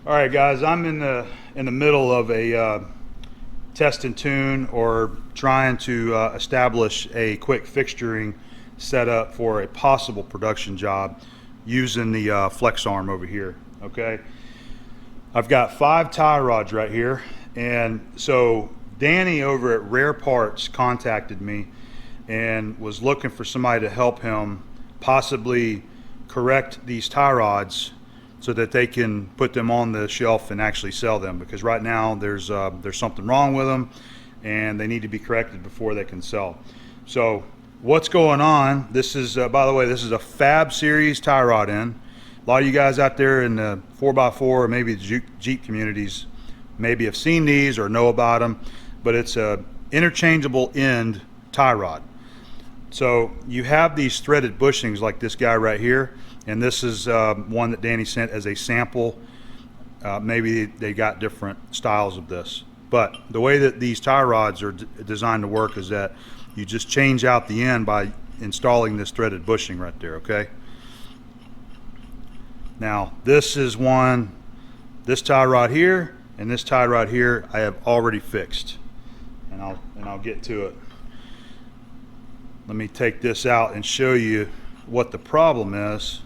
All right, guys, I'm in the middle of a test and tune, or trying to establish a quick fixturing setup for a possible production job using the FlexArm over here. Okay, I've got 5 tie rods right here, and so Danny over at Rare Parts contacted me and was looking for somebody to help him possibly correct these tie rods so that they can put them on the shelf and actually sell them, because right now there's something wrong with them and they need to be corrected before they can sell. So what's going on, this is by the way, this is a Fab series tie rod end. A lot of you guys out there in the 4x4 or maybe the Jeep communities maybe have seen these or know about them, but it's a interchangeable end tie rod. So you have these threaded bushings like this guy right here, and this is one that Danny sent as a sample. Maybe they got different styles of this, but the way that these tie rods are designed to work is that you just change out the end by installing this threaded bushing right there. Okay, now this is one, this tie rod here and this tie rod here I have already fixed, and I'll get to it. Let me take this out and show you what the problem is.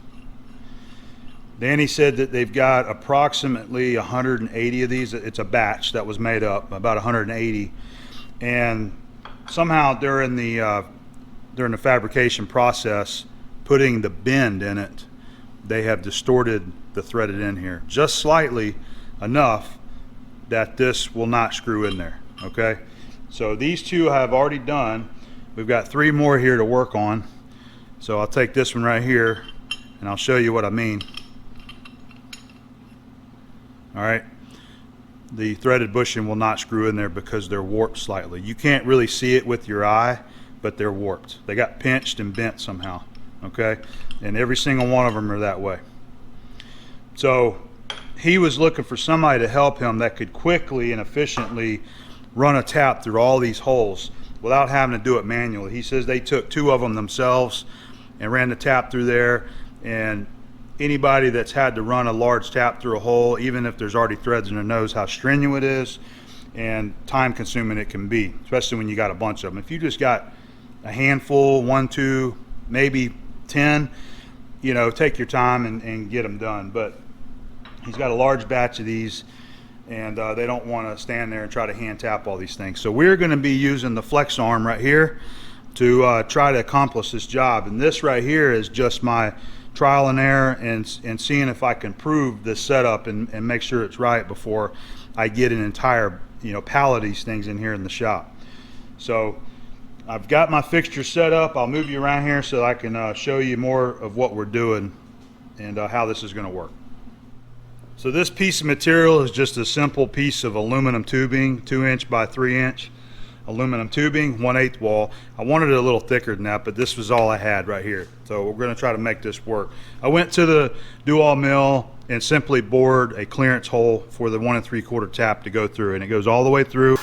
Danny said that they've got approximately 180 of these. It's a batch that was made up, about 180, and somehow during the fabrication process, putting the bend in it, they have distorted the threaded end here just slightly enough that this will not screw in there. Okay, so these two I have already done. We've got 3 more here to work on. So I'll take this one right here and I'll show you what I mean. All right, the threaded bushing will not screw in there because they're warped slightly. You can't really see it with your eye, but they're warped. They got pinched and bent somehow. Okay, and every single one of them are that way. So he was looking for somebody to help him that could quickly and efficiently run a tap through all these holes without having to do it manually. He says they took 2 of them themselves and ran the tap through there, and anybody that's had to run a large tap through a hole, even if there's already threads in there, knows how strenuous it is and time consuming it can be, especially when you got a bunch of them. If you just got a handful, 1, 2, maybe 10, you know, take your time and get them done. But he's got a large batch of these, and they don't want to stand there and try to hand tap all these things. So we're going to be using the FlexArm right here to try to accomplish this job. And this right here is just my trial and error and seeing if I can prove this setup and make sure it's right before I get an entire, you know, pallet of these things in here in the shop. So I've got my fixture set up. I'll move you around here so I can show you more of what we're doing and how this is going to work. So this piece of material is just a simple piece of aluminum tubing, 2" by 3" aluminum tubing, 1/8 wall. I wanted it a little thicker than that, but this was all I had right here. So we're going to try to make this work. I went to the do-all mill and simply bored a clearance hole for the 1 3/4 tap to go through, and it goes all the way through.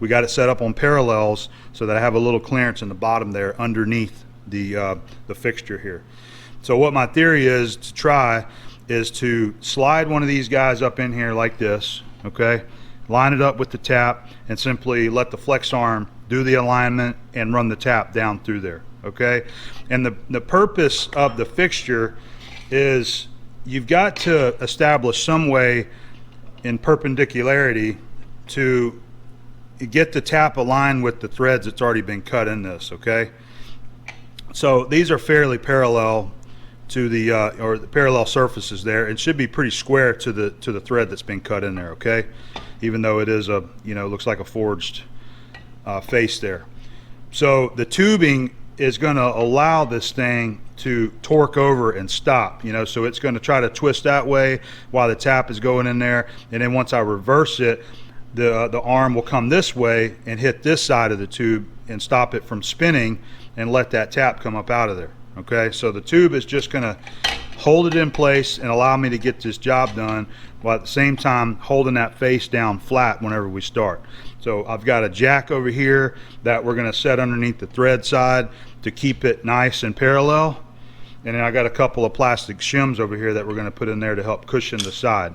We got it set up on parallels so that I have a little clearance in the bottom there underneath the fixture here. So what my theory is to try is to slide one of these guys up in here like this, okay? Line it up with the tap and simply let the FlexArm do the alignment and run the tap down through there, okay? And the purpose of the fixture is you've got to establish some way in perpendicularity to get the tap aligned with the threads that's already been cut in this, okay? So these are fairly parallel to the or the parallel surfaces there. It should be pretty square to the thread that's been cut in there, okay? Even though it is a, you know, looks like a forged face there. So the tubing is going to allow this thing to torque over and stop, you know, so it's going to try to twist that way while the tap is going in there, and then once I reverse it, the arm will come this way and hit this side of the tube and stop it from spinning and let that tap come up out of there. Okay, so the tube is just going to hold it in place and allow me to get this job done, while at the same time holding that face down flat whenever we start. So I've got a jack over here that we're going to set underneath the thread side to keep it nice and parallel. And then I got a couple of plastic shims over here that we're going to put in there to help cushion the side.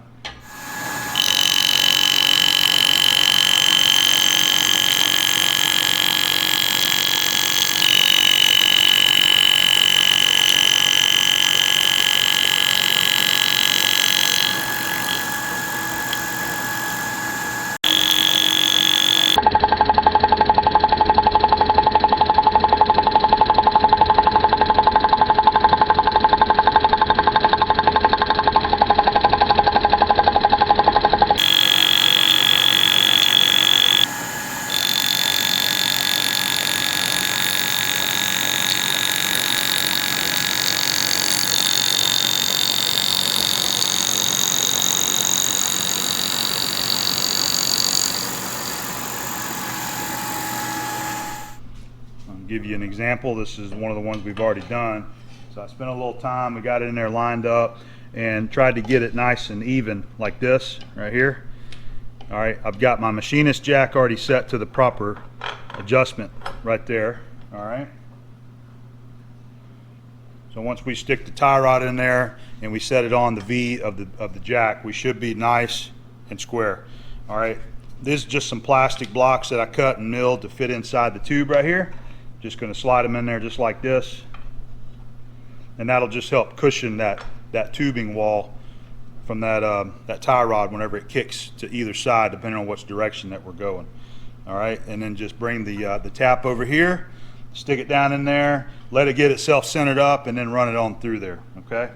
Give you an example. This is one of the ones we've already done. So I spent a little time, we got it in there lined up and tried to get it nice and even like this right here. All right, I've got my machinist jack already set to the proper adjustment right there. All right, so once we stick the tie rod in there and we set it on the V of the jack, we should be nice and square. All right, this is just some plastic blocks that I cut and milled to fit inside the tube right here. Just going to slide them in there just like this, and that'll just help cushion that tubing wall from that tie rod whenever it kicks to either side, depending on which direction that we're going. All right, and then just bring the tap over here, stick it down in there, let it get itself centered up, and then run it on through there. Okay,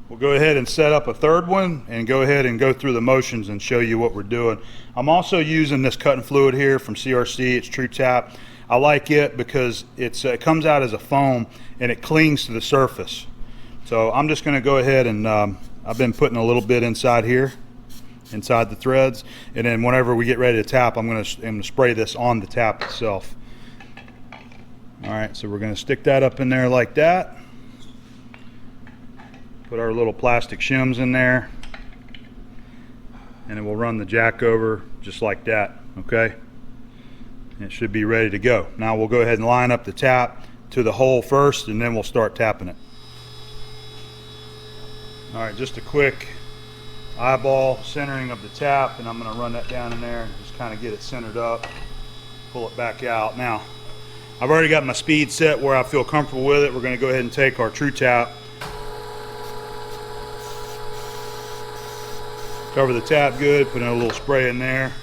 we'll go ahead and set up a third one and go ahead and go through the motions and show you what we're doing. I'm also using this cutting fluid here from CRC. It's True Tap. I like it because it comes out as a foam and it clings to the surface. So I'm just going to go ahead and I've been putting a little bit inside here, inside the threads, and then whenever we get ready to tap, I'm going to spray this on the tap itself. All right, so we're going to stick that up in there like that. Put our little plastic shims in there, and then we'll run the jack over just like that. Okay. It should be ready to go. Now we'll go ahead and line up the tap to the hole first, and then we'll start tapping it. All right, just a quick eyeball centering of the tap, and I'm going to run that down in there and just kind of get it centered up, pull it back out. Now I've already got my speed set where I feel comfortable with it. We're going to go ahead and take our True Tap, cover the tap good, put in a little spray in there.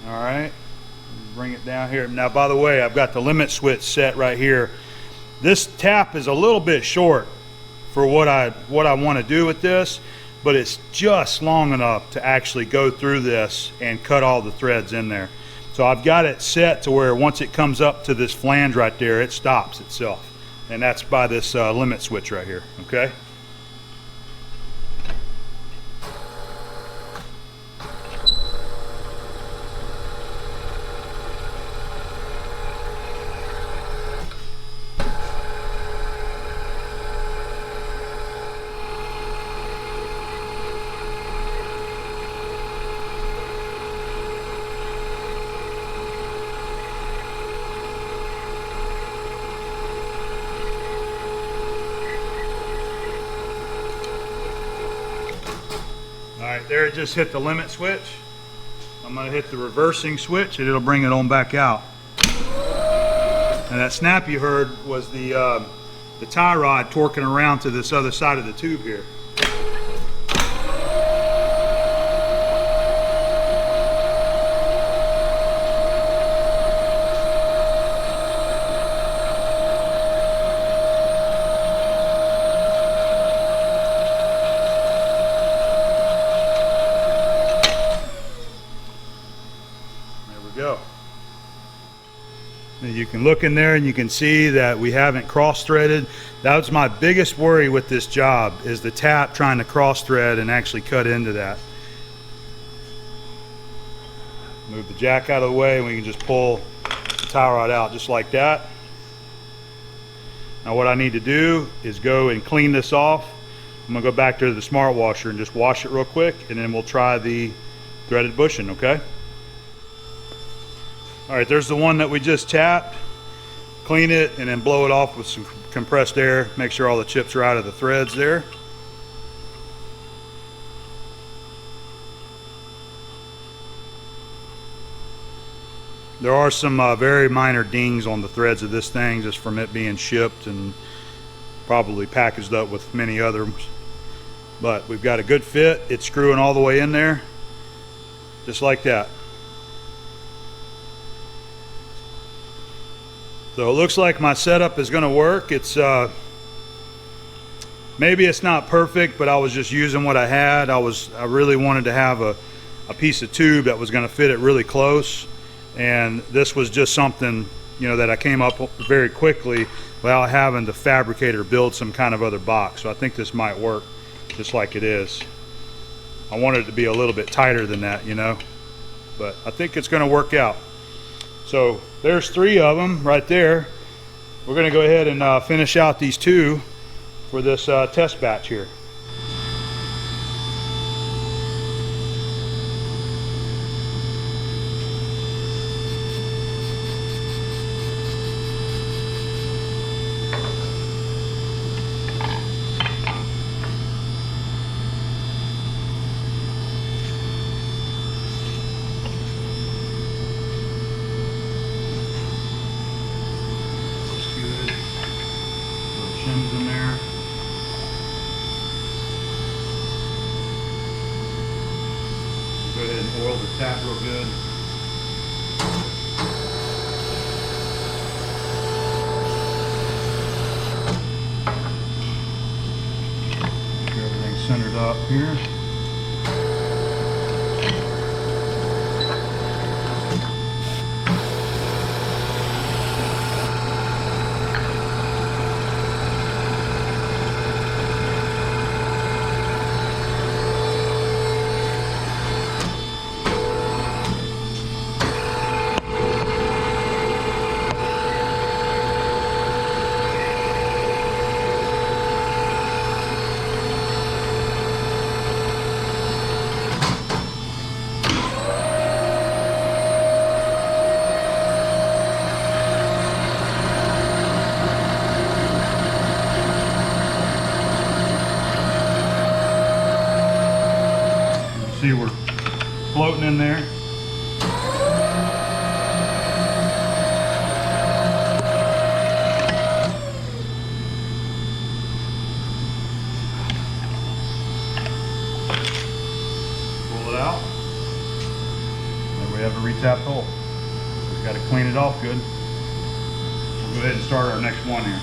All right, bring it down here. Now, by the way, I've got the limit switch set right here. This tap is a little bit short for what I want to do with this, but it's just long enough to actually go through this and cut all the threads in there. So I've got it set to where once it comes up to this flange right there, it stops itself, and that's by this limit switch right here. Okay. Alright, there it just hit the limit switch. I'm going to hit the reversing switch and it'll bring it on back out. And that snap you heard was the tie rod torquing around to this other side of the tube here. Go. You can look in there and you can see that we haven't cross threaded. That was my biggest worry with this job, is the tap trying to cross thread and actually cut into that. Move the jack out of the way and we can just pull the tie rod out just like that. Now what I need to do is go and clean this off. I'm gonna go back to the smart washer and just wash it real quick, and then we'll try the threaded bushing, okay? All right, there's the one that we just tapped. Clean it and then blow it off with some compressed air. Make sure all the chips are out of the threads there. There are some very minor dings on the threads of this thing just from it being shipped and probably packaged up with many others. But we've got a good fit. It's screwing all the way in there, just like that. So it looks like my setup is going to work. It's maybe it's not perfect, but I was just using what I had. I really wanted to have a piece of tube that was going to fit it really close. And this was just something, you know, that I came up very quickly without having to fabricate or build some kind of other box. So I think this might work just like it is. I wanted it to be a little bit tighter than that, you know, but I think it's going to work out. So there's 3 of them right there. We're going to go ahead and finish out these 2 for this test batch here. Shims in there. Go ahead and oil the tap real good. Make sure everything's centered up here. See, we're floating in there. Pull it out. There we have a retapped hole. We've got to clean it off good. We'll go ahead and start our next one here.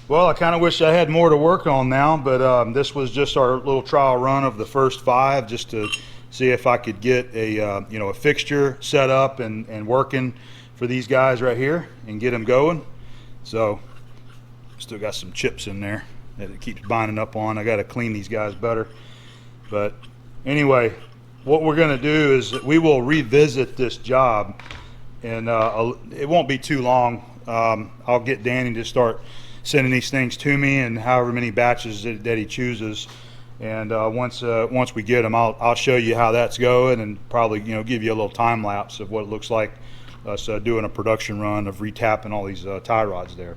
Well, I kind of wish I had more to work on now, but this was just our little trial run of the first 5, just to see if I could get a you know, a fixture set up and working for these guys right here and get them going. So still got some chips in there that it keeps binding up on. I got to clean these guys better. But anyway, what we're going to do is we will revisit this job and it won't be too long. I'll get Danny to start sending these things to me, and however many batches that he chooses. And once we get them, I'll show you how that's going, and probably give you a little time lapse of what it looks like us doing a production run of retapping all these tie rods there.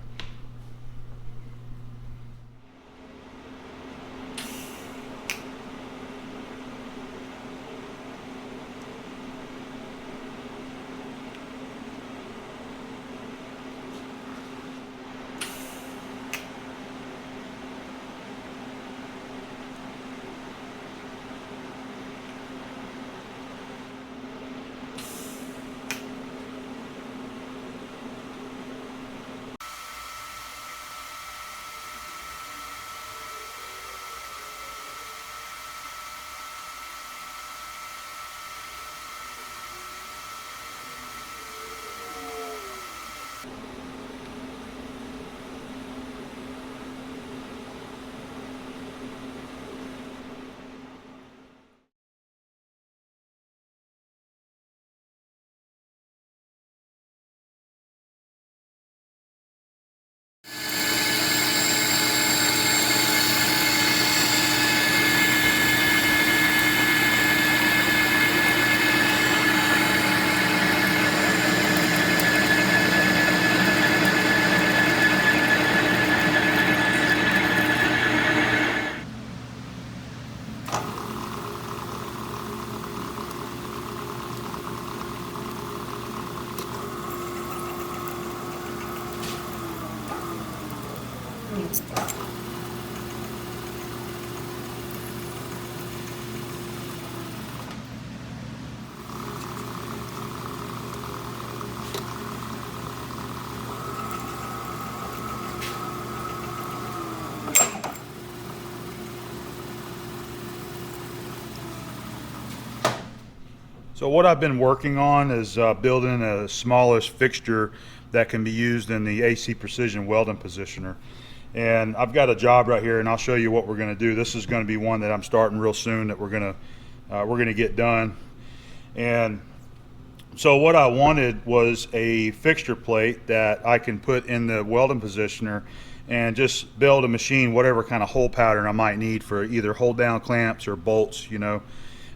So what I've been working on is building a smallest fixture that can be used in the AC Precision welding positioner. And I've got a job right here, and I'll show you what we're going to do. This is going to be one that I'm starting real soon that we're going to get done. And so what I wanted was a fixture plate that I can put in the welding positioner and just build a machine, whatever kind of hole pattern I might need for either hold down clamps or bolts,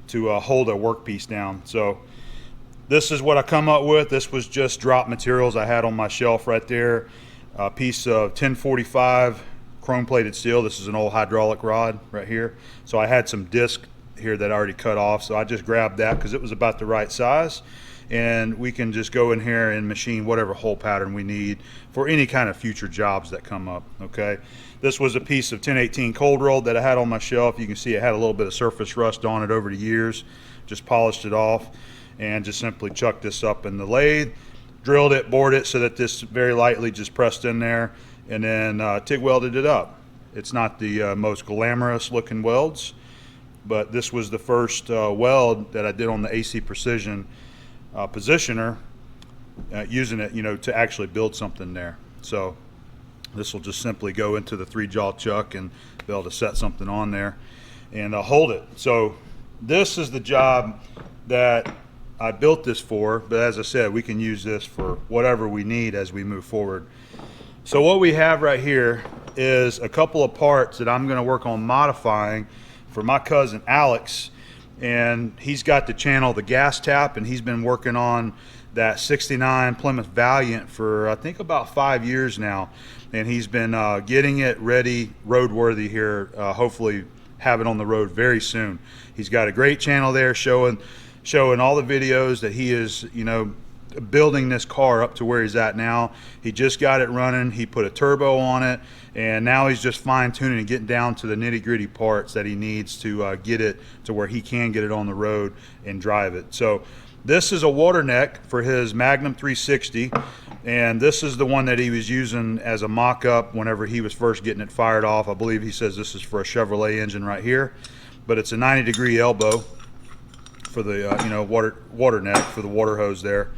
to hold a workpiece down. So this is what I come up with. This was just drop materials I had on my shelf right there. A piece of 1045 chrome plated steel. This is an old hydraulic rod right here. So I had some disc here that I already cut off, so I just grabbed that because it was about the right size, and we can just go in here and machine whatever hole pattern we need for any kind of future jobs that come up. Okay, this was a piece of 1018 cold rolled that I had on my shelf. You can see it had a little bit of surface rust on it over the years. Just polished it off and just simply chucked this up in the lathe, drilled it, bored it so that this very lightly just pressed in there, and then TIG welded it up. It's not the most glamorous looking welds, but this was the first weld that I did on the AC Precision positioner, using it, to actually build something there. So this will just simply go into the 3-jaw chuck and be able to set something on there and hold it. So this is the job that I built this for, but as I said, we can use this for whatever we need as we move forward. So what we have right here is a couple of parts that I'm going to work on modifying for my cousin Alex, and he's got to channel the gas tap, and he's been working on that 69 Plymouth Valiant for I think about 5 years now, and he's been getting it ready, roadworthy here, hopefully have it on the road very soon. He's got a great channel there showing all the videos that he is building this car up to where he's at now. He just got it running, he put a turbo on it, and now he's just fine-tuning and getting down to the nitty-gritty parts that he needs to get it to where he can get it on the road and drive it. So this is a water neck for his Magnum 360, and this is the one that he was using as a mock-up whenever he was first getting it fired off. I believe he says this is for a Chevrolet engine right here, but it's a 90-degree elbow for the water neck for the water hose there.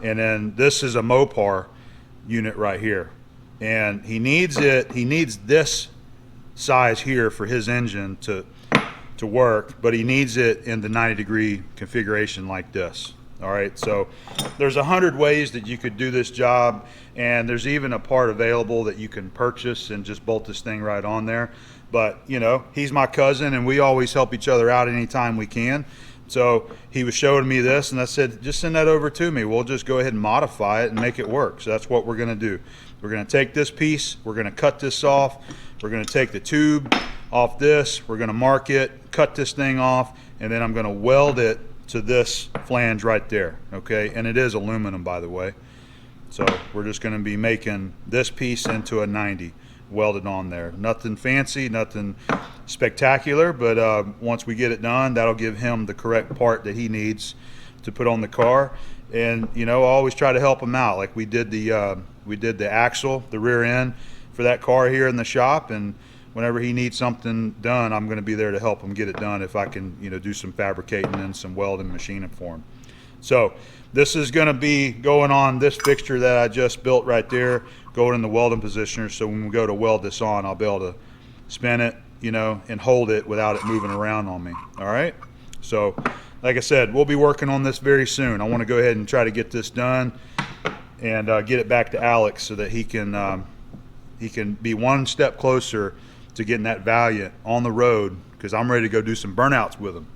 And then this is a Mopar unit right here, and he needs this size here for his engine to work, but he needs it in the 90-degree configuration like this. All right, so there's 100 ways that you could do this job, and there's even a part available that you can purchase and just bolt this thing right on there. But you know, he's my cousin and we always help each other out anytime we can. So he was showing me this and I said, just send that over to me. We'll just go ahead and modify it and make it work. So that's what we're gonna do. We're gonna take this piece, we're gonna cut this off, we're gonna take the tube off this, we're gonna mark it, cut this thing off, and then I'm gonna weld it to this flange right there, okay? And it is aluminum, by the way. So we're just gonna be making this piece into a 90 welded on there. Nothing fancy, nothing spectacular, but once we get it done, that'll give him the correct part that he needs to put on the car. And you know, I always try to help him out. Like we did the axle, the rear end for that car here in the shop, and whenever he needs something done, I'm going to be there to help him get it done if I can, you know, do some fabricating and some welding machining for him. So this is going to be going on this fixture that I just built right there, going in the welding positioner, so when we go to weld this on, I'll be able to spin it, you know, and hold it without it moving around on me. All right, so like I said, we'll be working on this very soon. I want to go ahead and try to get this done and get it back to Alex so that he can be one step closer to getting that Valiant on the road, because I'm ready to go do some burnouts with him.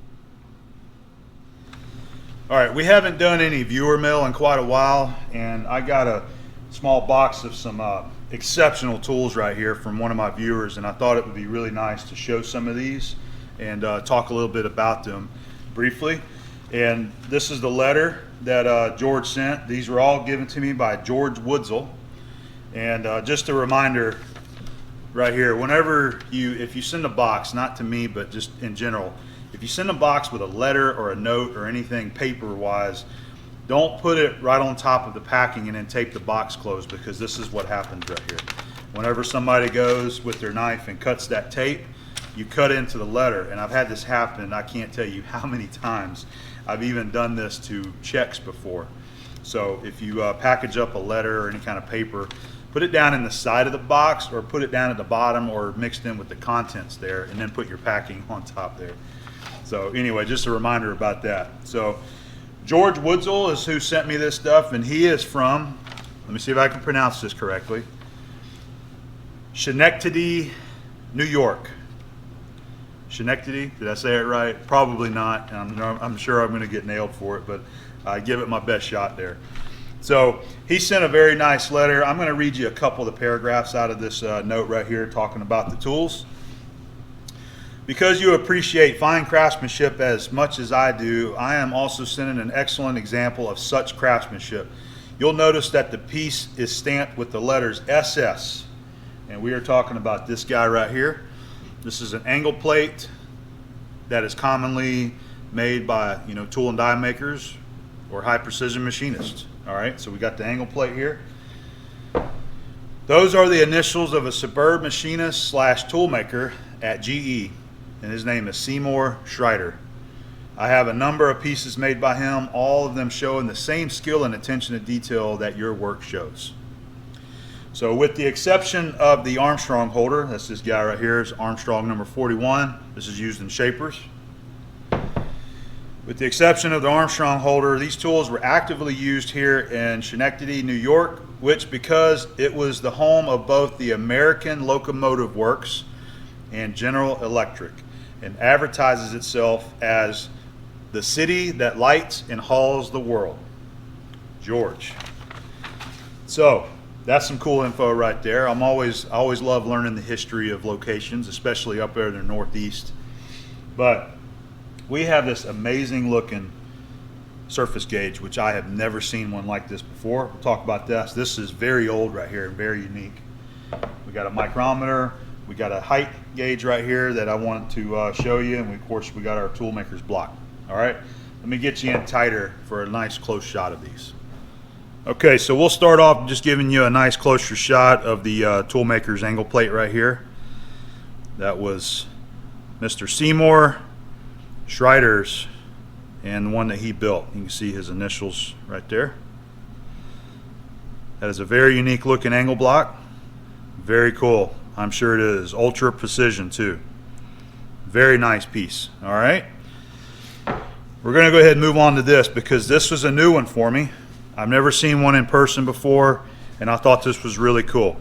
All right, we haven't done any viewer mail in quite a while, and I got a small box of some exceptional tools right here from one of my viewers, and I thought it would be really nice to show some of these and talk a little bit about them briefly. And this is the letter that George sent. These were all given to me by George Woodsell. And just a reminder right here, whenever if you send a box, not to me, but just in general, if you send a box with a letter or a note or anything paper wise, don't put it right on top of the packing and then tape the box closed, because this is what happens right here. Whenever somebody goes with their knife and cuts that tape, you cut into the letter. And I've had this happen, I can't tell you how many times. I've even done this to checks before. So if you package up a letter or any kind of paper, put it down in the side of the box, or put it down at the bottom, or mixed in with the contents there, and then put your packing on top there. So anyway, just a reminder about that. So George Woodsell is who sent me this stuff, and he is from, let me see if I can pronounce this correctly, Schenectady, New York. Schenectady, did I say it right? Probably not, and I'm sure I'm going to get nailed for it, but I give it my best shot there. So he sent a very nice letter. I'm going to read you a couple of the paragraphs out of this note right here talking about the tools. Because you appreciate fine craftsmanship as much as I do, I am also sending an excellent example of such craftsmanship. You'll notice that the piece is stamped with the letters SS, and we are talking about this guy right here. This is an angle plate that is commonly made by, you know, tool and die makers or high precision machinists. All right, so we got the angle plate here. Those are the initials of a superb machinist slash tool maker at GE, and his name is Seymour Schreider. I have a number of pieces made by him, all of them showing the same skill and attention to detail that your work shows. So with the exception of the Armstrong holder, that's this guy right here, is Armstrong number 41. This is used in shapers. With the exception of the Armstrong holder, these tools were actively used here in Schenectady, New York, which, because it was the home of both the American Locomotive Works and General Electric, and advertises itself as the city that lights and hauls the world. George. So that's some cool info right there. I always love learning the history of locations, especially up there in the Northeast. But we have this amazing looking surface gauge, which I have never seen one like this before. We'll talk about this. This is very old right here and very unique. We got a micrometer, we got a height gauge right here that I want to show you, and of course we got our toolmaker's block. All right, let me get you in tighter for a nice close shot of these. Okay, so we'll start off just giving you a nice closer shot of the toolmaker's angle plate right here. That was Mr. Seymour Schreider's, and the one that he built. You can see his initials right there. That is a very unique looking angle block. Very cool. I'm sure it is. Ultra precision too. Very nice piece. All right. We're going to go ahead and move on to this because this was a new one for me. I've never seen one in person before, and I thought this was really cool.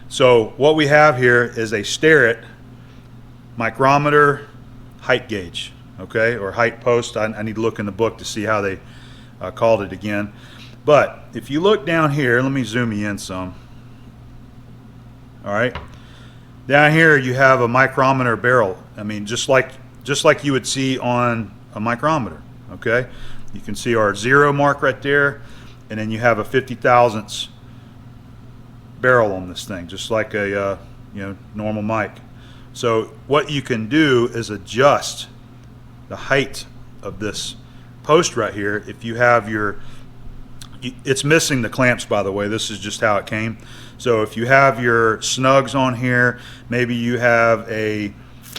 So what we have here is a Starrett micrometer height gauge, okay, or height post. I need to look in the book to see how they called it again. But if you look down here, let me zoom you in some. All right, down here you have a micrometer barrel. I mean, just like you would see on a micrometer. Okay, you can see our 0 mark right there, and then you have a 50 thousandths barrel on this thing, just like a normal mic. So what you can do is adjust the height of this post right here. If you have it's missing the clamps, by the way. This is just how it came. So if you have your snugs on here, maybe you have a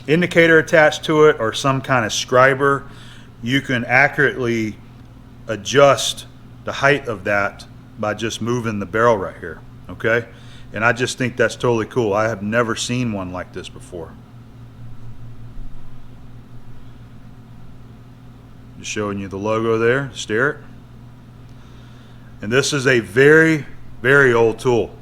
indicator attached to it or some kind of scriber, you can accurately adjust the height of that by just moving the barrel right here, okay? And I just think that's totally cool. I have never seen one like this before. Just showing you the logo there, Starrett. And this is a very, very old tool.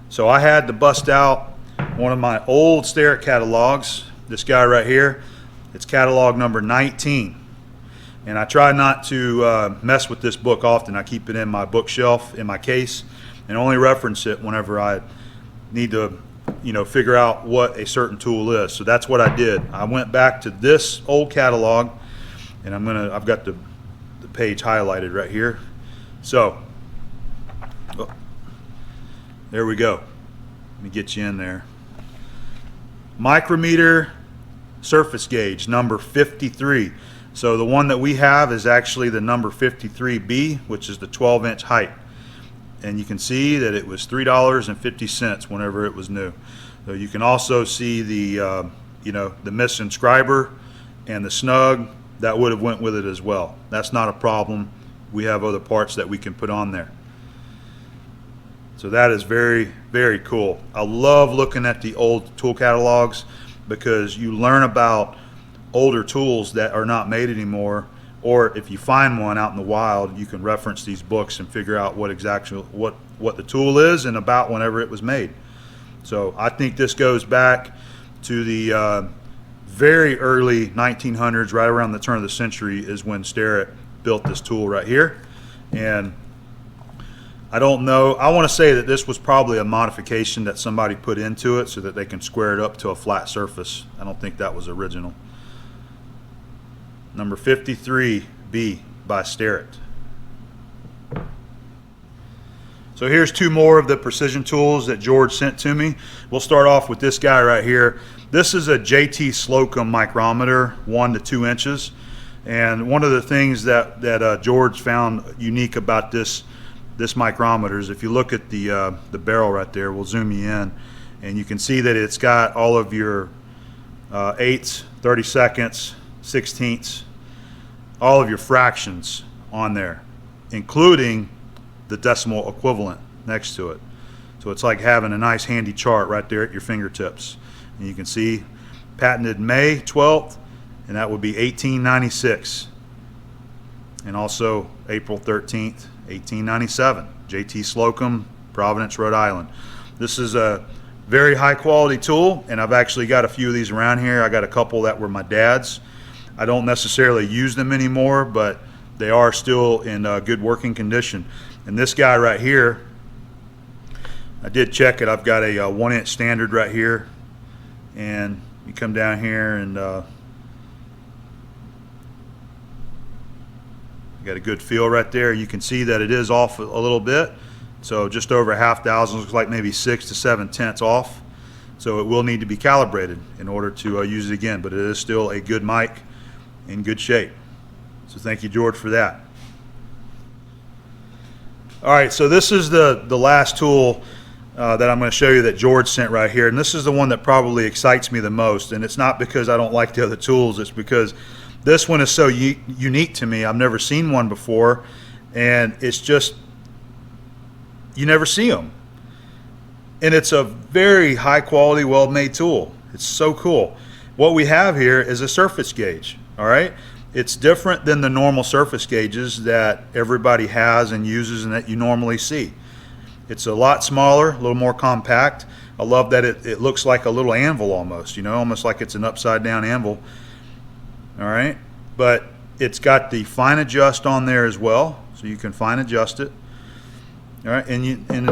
So I had to bust out one of my old Starrett catalogs, this guy right here. It's catalog number 19. And I try not to mess with this book often. I keep it in my bookshelf, in my case, and only reference it whenever I need to, figure out what a certain tool is. So that's what I did. I went back to this old catalog, and I've got the page highlighted right here. So, there we go. Let me get you in there. Micrometer surface gauge number 53. So the one that we have is actually the number 53B, which is the 12-inch height. And you can see that it was $3.50 whenever it was new. So you can also see the the missing scriber and the snug that would have went with it as well. That's not a problem. We have other parts that we can put on there. So that is very, very cool. I love looking at the old tool catalogs because you learn about older tools that are not made anymore, or if you find one out in the wild, you can reference these books and figure out what the tool is and about whenever it was made. So I think this goes back to the very early 1900s, right around the turn of the century is when Starrett built this tool right here. And I don't know, I want to say that this was probably a modification that somebody put into it so that they can square it up to a flat surface. I don't think that was original. Number 53B by Starrett. So here's two more of the precision tools that George sent to me. We'll start off with this guy right here. This is a JT Slocum micrometer, 1 to 2 inches. And one of the things that George found unique about this micrometer is if you look at the barrel right there, we'll zoom you in, and you can see that it's got all of your 8ths, 32nds, 16ths, all of your fractions on there, including the decimal equivalent next to it. So it's like having a nice handy chart right there at your fingertips. And you can see patented May 12th, and that would be 1896. And also April 13th, 1897. JT Slocum, Providence, Rhode Island. This is a very high quality tool, and I've actually got a few of these around here. I got a couple that were my dad's. I don't necessarily use them anymore, but they are still in good working condition. And this guy right here, I did check it. I've got a 1-inch standard right here, and you come down here and got a good feel right there. You can see that it is off a little bit, so just over 0.5 looks like maybe 6 to 7 tenths off. So it will need to be calibrated in order to use it again, but it is still a good mic in good shape. So thank you, George, for that. All right, so this is the last tool that I'm going to show you that George sent right here, and this is the one that probably excites me the most. And it's not because I don't like the other tools, it's because this one is so unique to me. I've never seen one before, and it's just, you never see them. And it's a very high quality, well made tool. It's so cool. What we have here is a surface gauge, all right? It's different than the normal surface gauges that everybody has and uses and that you normally see. It's a lot smaller, a little more compact. I love that it looks like a little anvil almost, you know, almost like it's an upside down anvil. All right, but it's got the fine adjust on there as well, so you can fine adjust it. All right, and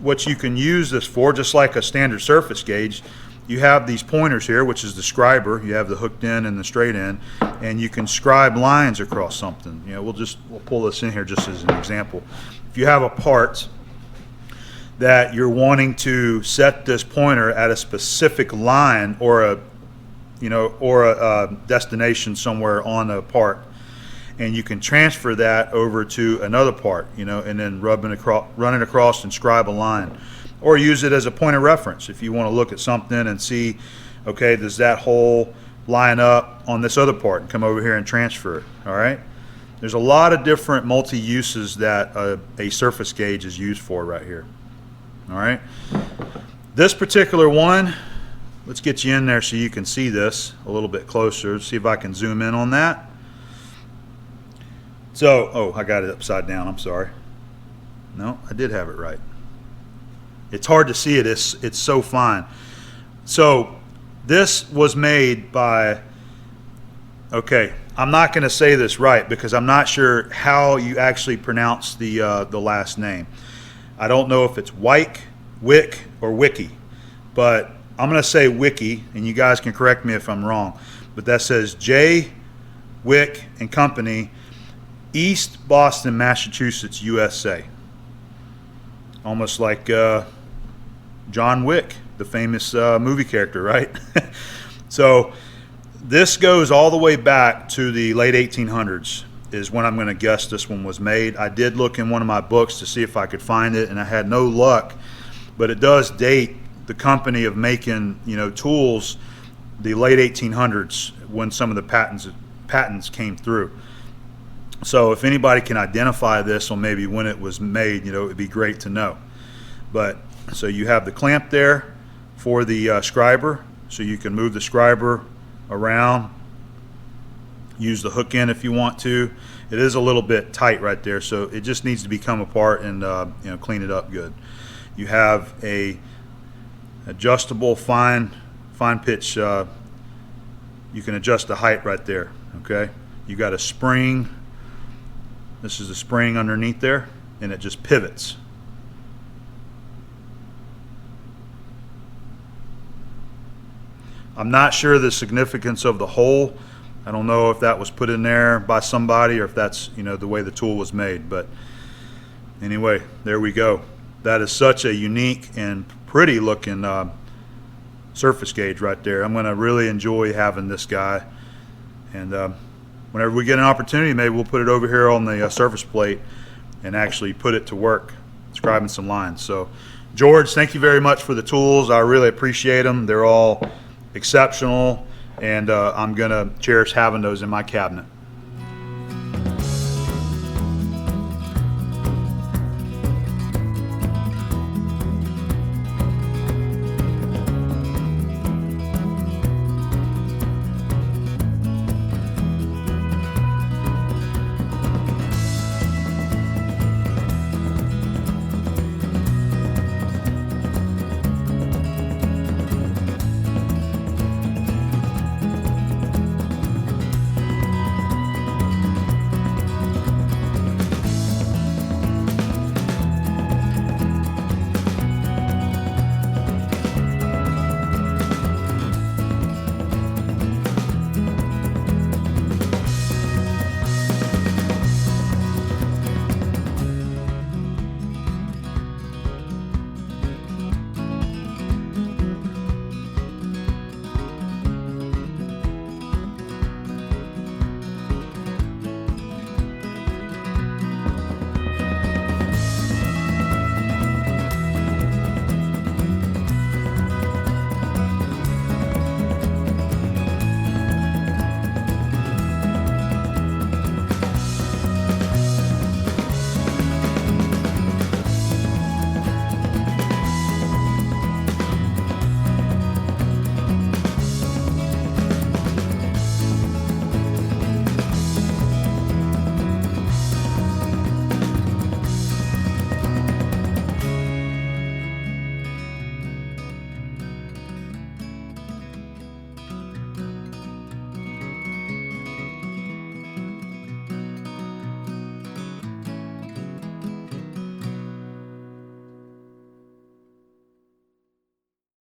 what you can use this for, just like a standard surface gauge, you have these pointers here, which is the scriber. You have the hooked end and the straight end, and you can scribe lines across something. You know, we'll pull this in here just as an example. If you have a part that you're wanting to set this pointer at a specific line or a destination somewhere on a part, and you can transfer that over to another part, you know, and then run it across and scribe a line. Or use it as a point of reference if you want to look at something and see, okay, does that hole line up on this other part, and come over here and transfer it. All right, there's a lot of different multi-uses that a surface gauge is used for right here. All right, this particular one, let's get you in there so you can see this a little bit closer. See if I can zoom in on that. So, oh, I got it upside down, I'm sorry. No, I did have it right. It's hard to see it, it's so fine. So this was made by, okay, I'm not going to say this right because I'm not sure how you actually pronounce the last name. I don't know if it's Wick, or Wiki, but I'm going to say Wiki, and you guys can correct me if I'm wrong, but that says J. Wick and Company, East Boston, Massachusetts, USA. Almost like John Wick, the famous movie character, right? So this goes all the way back to the late 1800s is when I'm going to guess this one was made. I did look in one of my books to see if I could find it, and I had no luck, but it does date the company of making, you know, tools the late 1800s when some of the patents came through. So if anybody can identify this or maybe when it was made, you know, it would be great to know. But so you have the clamp there for the scriber, so you can move the scriber around, use the hook end if you want to. It is a little bit tight right there, so it just needs to become apart and you know, clean it up good. You have a adjustable fine pitch. You can adjust the height right there. Okay, you got a spring. This is the spring underneath there, and it just pivots. I'm not sure the significance of the hole. I don't know if that was put in there by somebody or if that's, you know, the way the tool was made. But anyway, there we go. That is such a unique and pretty looking surface gauge right there. I'm going to really enjoy having this guy. And whenever we get an opportunity, maybe we'll put it over here on the surface plate and actually put it to work, scribing some lines. So, George, thank you very much for the tools. I really appreciate them. They're all exceptional, and I'm going to cherish having those in my cabinet.